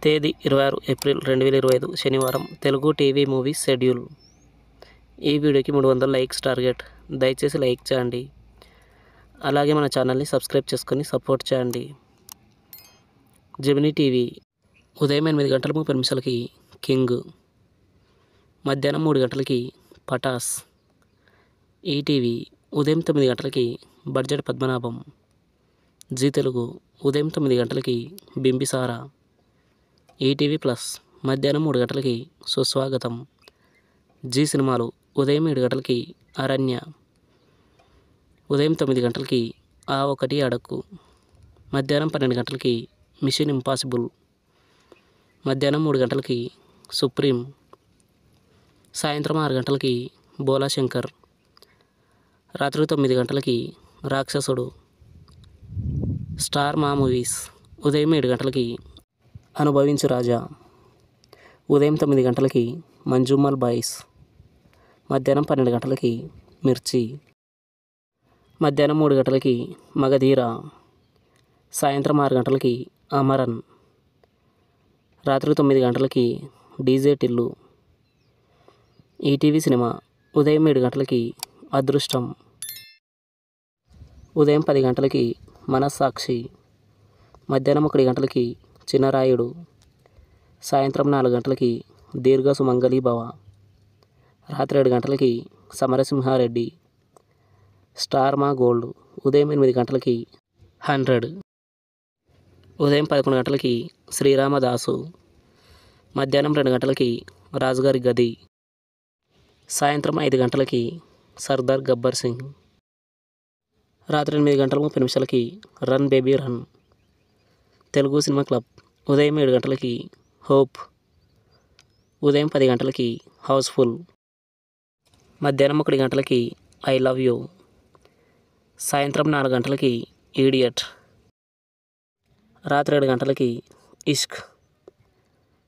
తేదీ 26 ఏప్రిల్ 2025 శనివారం. Telugu TV movies schedule. ఈ వీడియోకి 300 లైక్స్ టార్గెట్. దయచేసి లైక్ చేయండి. అలాగే మన ఛానల్ని సబ్స్క్రైబ్ చేసుకొని సపోర్ట్ చేయండి. జెమినీ టీవీ ఉదయం 8:30 కింగ్, మధ్యాహ్నం 3 గంటలకి పటాస్. ఈటీవీ ఉదయం 9 గంటలకి బడ్జెట్ పద్మనాభం. జీ తెలుగు ఉదయం 9 గంటలకి బింబిసారా. ఈటీవీ ప్లస్ మధ్యాహ్నం 3 గంటలకి సుస్వాగతం. జీ సినిమాలు ఉదయం 7 గంటలకి అరణ్య. ఉదయం 9 గంటలకి ఆ ఒకటి అడక్కు. మధ్యాహ్నం 12 గంటలకి మిషన్ ఇంపాసిబుల్. మధ్యాహ్నం 3 గంటలకి సుప్రీం. సాయంత్రం 6 గంటలకి బోలా శంకర్. రాత్రి 9 గంటలకి రాక్షసుడు. స్టార్ మా మూవీస్ ఉదయం 7 గంటలకి అనుభవించు రాజా. ఉదయం 9 గంటలకి మంజుమల్ బాయ్స్. మధ్యాహ్నం 12 గంటలకి మిర్చి. మధ్యాహ్నం 3 గంటలకి మగధీర. సాయంత్రం 6 గంటలకి అమరన్. రాత్రి 9 గంటలకి డీజే టిల్లు. ఈటీవీ సినిమా ఉదయం 7 గంటలకి అదృష్టం. ఉదయం 10 గంటలకి మనస్సాక్షి. మధ్యాహ్నం 1 గంటలకి చిన్నరాయుడు. సాయంత్రం 4 గంటలకి దీర్ఘ సుమంగళి భవ. రాత్రి 7 గంటలకి సమరసింహారెడ్డి. స్టార్ మా గోల్డ్ ఉదయం 8 గంటలకి 100. ఉదయం 11 గంటలకి శ్రీరామదాసు. మధ్యాహ్నం 2 గంటలకి రాజుగారి గది. సాయంత్రం 5 గంటలకి సర్దార్ గబ్బర్ సింగ్. రాత్రి 8:30 run baby run. Telugu cinema club ఉదయం 7 గంటలకి హోప్. ఉదయం 10 గంటలకి హౌస్ఫుల్. మధ్యాహ్నం 1 గంటలకి ఐ లవ్ యూ. సాయంత్రం 4 గంటలకి ఈడియట్. రాత్రి 7 గంటలకి ఇష్క్.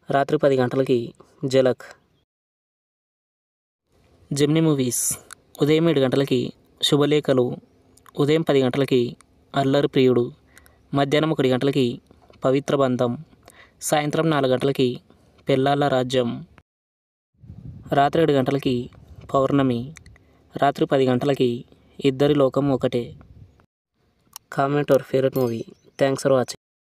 రాత్రి 10 గంటలకి జలక్. జెమినీ మూవీస్ ఉదయం 7 గంటలకి శుభలేఖలు. ఉదయం 10 గంటలకి అల్లరి ప్రియుడు. మధ్యాహ్నం 1 గంటలకి పవిత్ర బంధం. సాయంత్రం 4 గంటలకి పెళ్ళాళ్ళ రాజ్యం. రాత్రి 7 గంటలకి పౌర్ణమి. రాత్రి 10 గంటలకి ఇద్దరి లోకం ఒకటే. Comment your favourite movie. Thanks for watching.